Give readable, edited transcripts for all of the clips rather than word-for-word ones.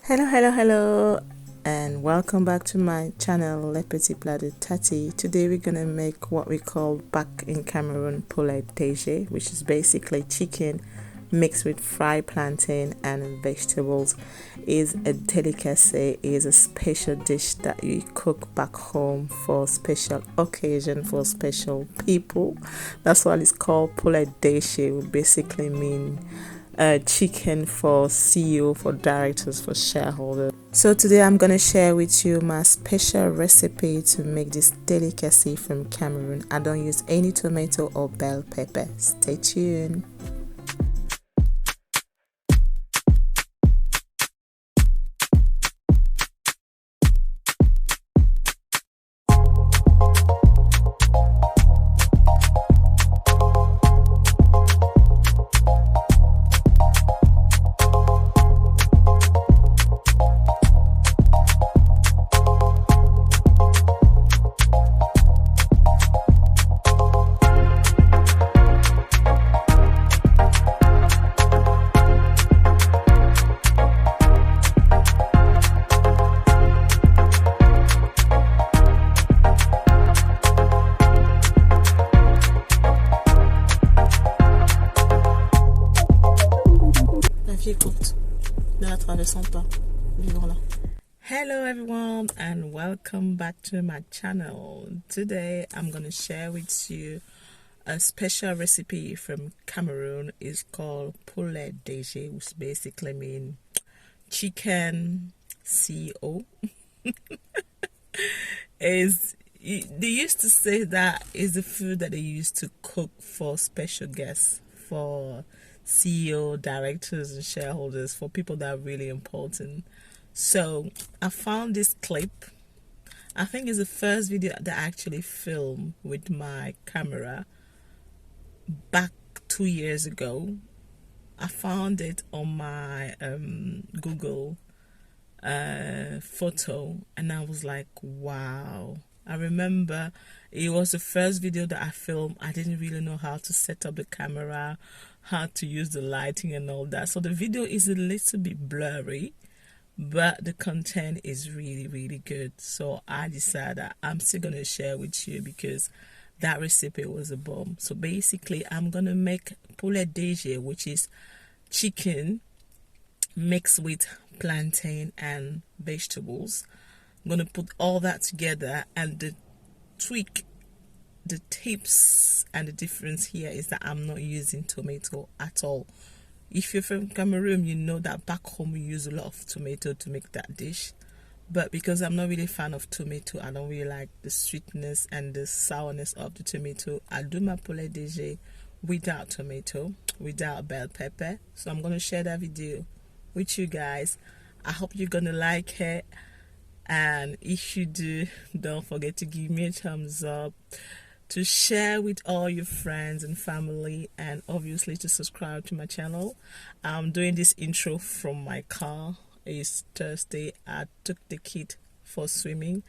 Hello, and welcome back to my channel, Le Petit Plat de Tati. Today we're gonna make what we call back in Cameroon Poulet DG, which is basically chicken mixed with fried plantain and vegetables. Is a delicacy, is a special dish that you cook back home for special occasion, for special people. That's why it's called Poulet DG. It basically mean chicken for CEO, for directors, for shareholders. So today I'm gonna share with you my special recipe to make this delicacy from Cameroon. I don't use any tomato or bell pepper. Stay tuned. La fille est courte. Ne la traversons pas. Vivons là. Hello everyone and welcome back to my channel. Today I'm going to share with you a special recipe from Cameroon. It's called Poulet DG, which basically means chicken CO. They used to say that is the food that they used to cook for special guests, for CEO, directors, and shareholders, for people that are really important. So I found this clip. I think it's the first video that I actually filmed with my camera back 2 years ago. I found it on my Google photo, and I was like, wow. I remember it was the first video that I filmed. I didn't really know how to set up the camera, how to use the lighting and all that. So the video is a little bit blurry, but the content is really good. So I decided that I'm still going to share with you because that recipe was a bomb. So basically I'm going to make poulet DG, which is chicken mixed with plantain and vegetables. I'm going to put all that together, and the tips and the difference here is that I'm not using tomato at all. If you're from Cameroon, you know that back home we use a lot of tomato to make that dish. But because I'm not really a fan of tomato, I don't really like the sweetness and the sourness of the tomato, I do my poulet DG without tomato, without bell pepper. So I'm going to share that video with you guys. I hope you're going to like it. And if you do, don't forget to give me a thumbs up, to share with all your friends and family, and obviously to subscribe to my channel. I'm doing this intro from my car. It's Thursday. I took the kid for swimming,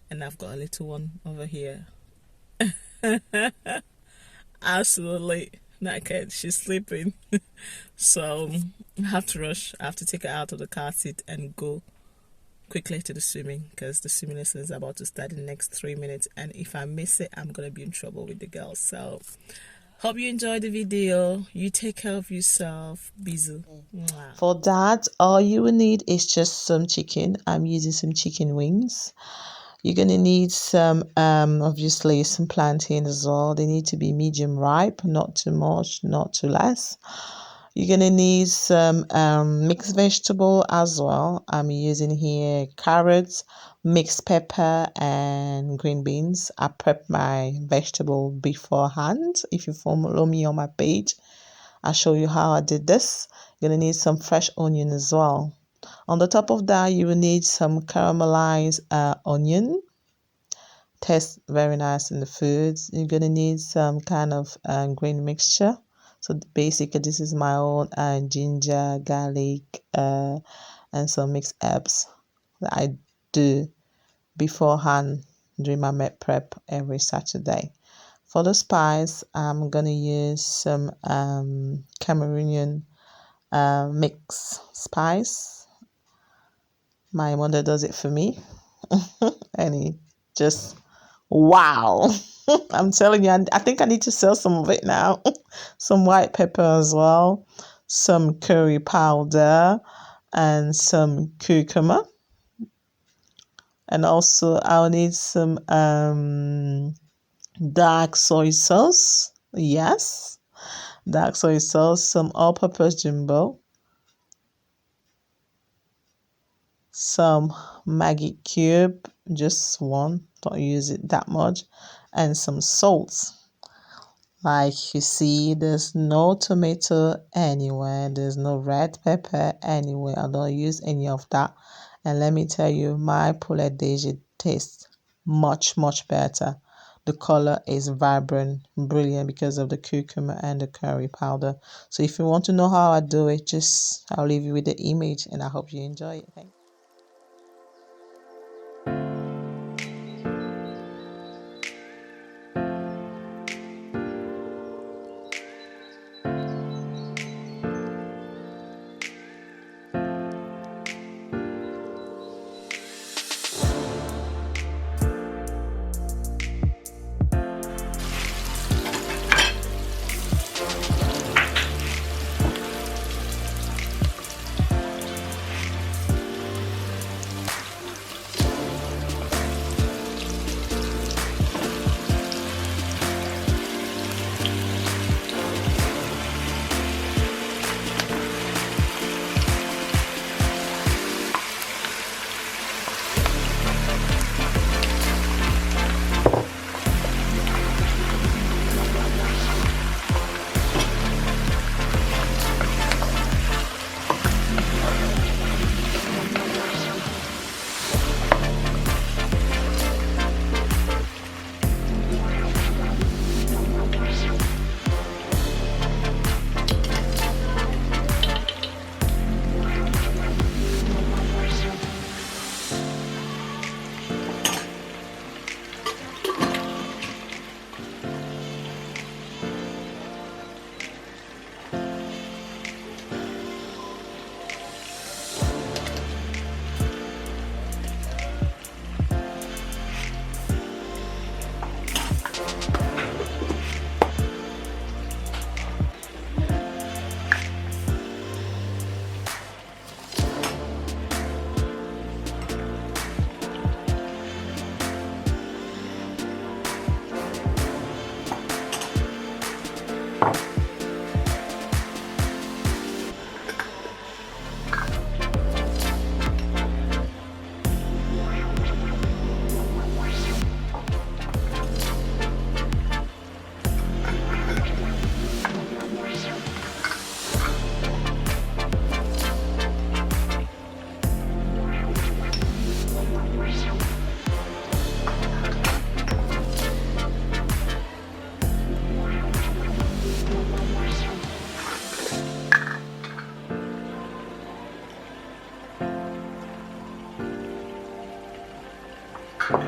and I've got a little one over here. Absolutely naked. She's sleeping. So I have to rush. I have to take her out of the car seat and go quickly to the swimming, because the swimming lesson is about to start in the next 3 minutes, and if I miss it, I'm gonna be in trouble with the girls. So hope you enjoyed the video. You take care of yourself. Bisous. For that, all you will need is just some chicken. I'm using some chicken wings. You're gonna need some obviously some plantain as well. They need to be medium ripe, not too much, not too less. You're gonna need some mixed vegetable as well. I'm using here carrots, mixed pepper, and green beans. I prep my vegetable beforehand. If you follow me on my page, I'll show you how I did this. You're gonna need some fresh onion as well. On the top of that, you will need some caramelized onion. Tastes very nice in the foods. You're gonna need some kind of green mixture. So basically, this is my own ginger, garlic, and some mixed herbs that I do beforehand during my meal prep every Saturday. For the spice, I'm gonna use some Cameroonian mix spice. My mother does it for me. And it just, wow. I'm telling you, I think I need to sell some of it now. Some white pepper as well, some curry powder, and some cucumber. And also, I'll need some dark soy sauce. Yes, dark soy sauce, some all-purpose jumbo, some Maggi cube, just one, don't use it that much, and some salt. Like you see, there's no tomato anywhere, there's no red pepper anywhere. I don't use any of that. And let me tell you, my Poulet DG tastes much, much better. The color is vibrant, brilliant because of the cucumber and the curry powder. So if you want to know how I do it, I'll leave you with the image, and I hope you enjoy it. Thank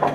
you.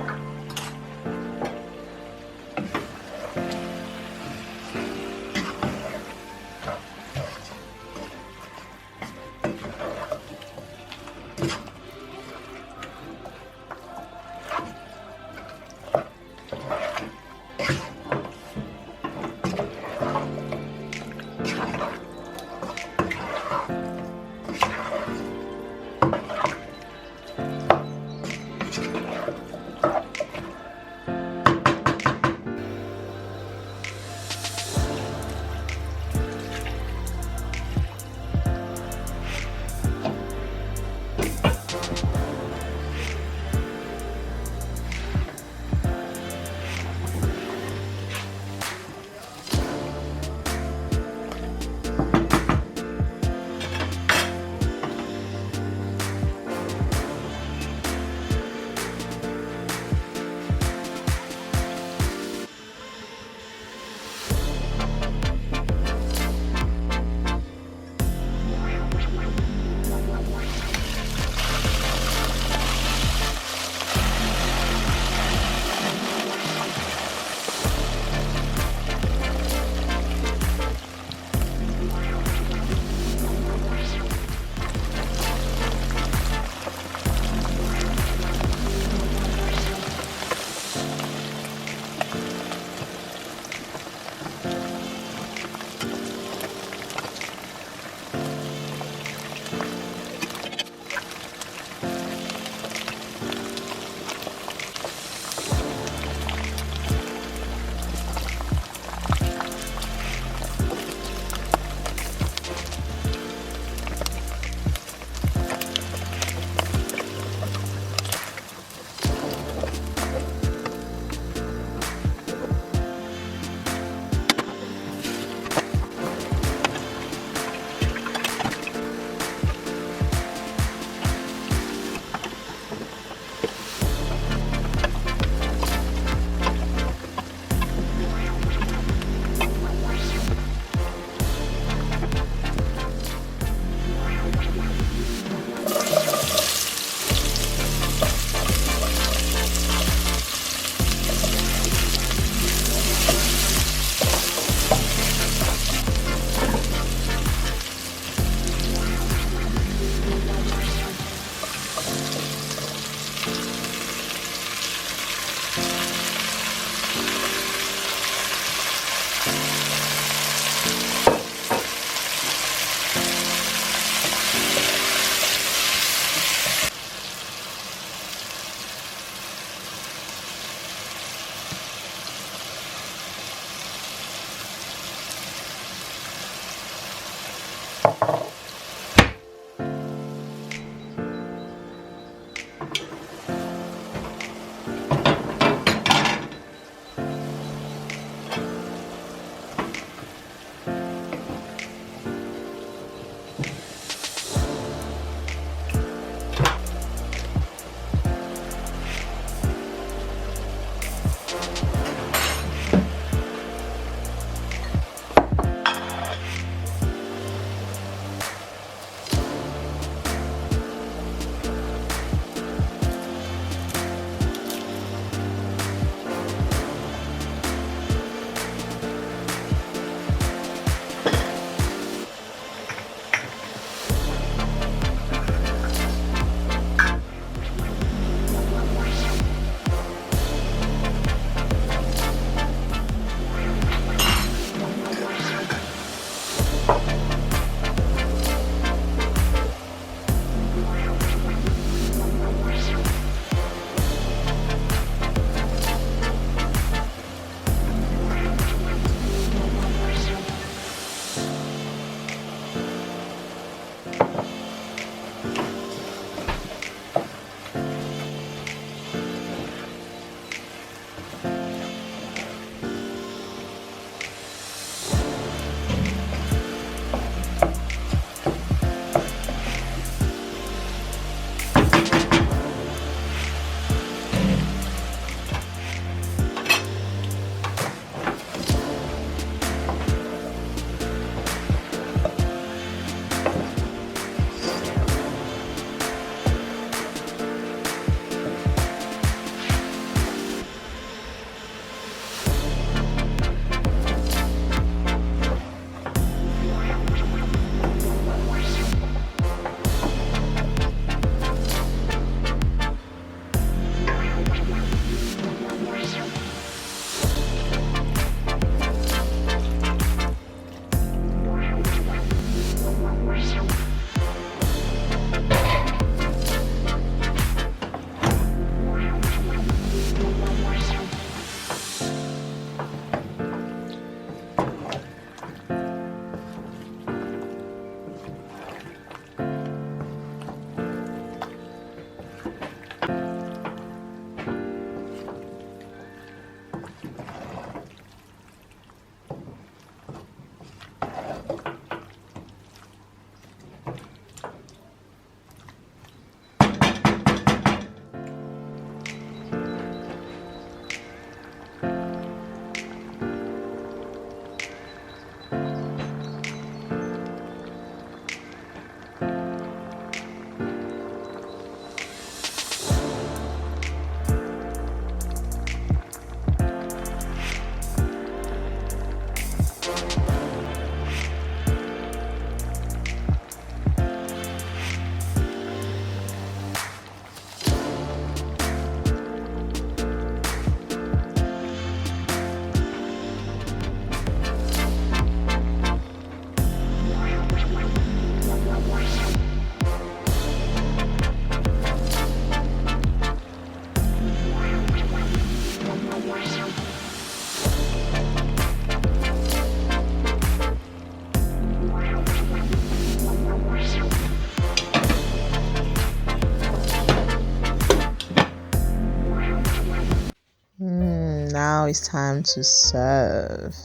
Now it's time to serve.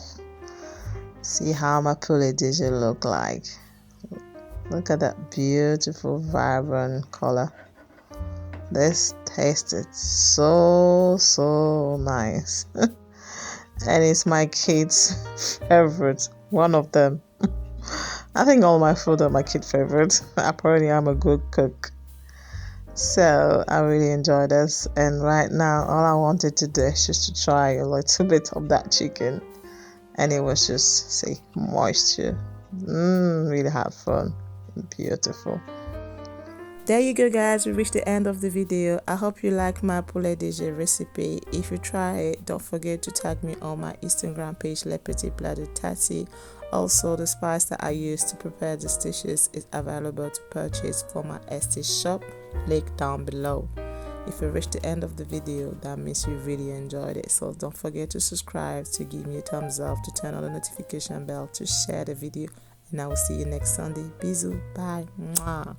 See how my Poulet DG look like. Look at that beautiful vibrant color. This tasted so nice. And it's my kids' favorite, one of them. I think all my food are my kid favorite. Apparently I'm a good cook. So I really enjoyed this, and right now all I wanted to do is just to try a little bit of that chicken, and it was just moisture. Really had fun. Beautiful. There you go, guys. We reached the end of the video. I hope you like my Poulet DG recipe. If you try it, don't forget to tag me on my Instagram page, LePetitPlatTati. Also, the spice that I use to prepare these dishes is available to purchase from my Etsy shop, link down below. If you reached the end of the video, that means you really enjoyed it. So don't forget to subscribe, to give me a thumbs up, to turn on the notification bell, to share the video, and I will see you next Sunday. Bisous. Bye. Mwah.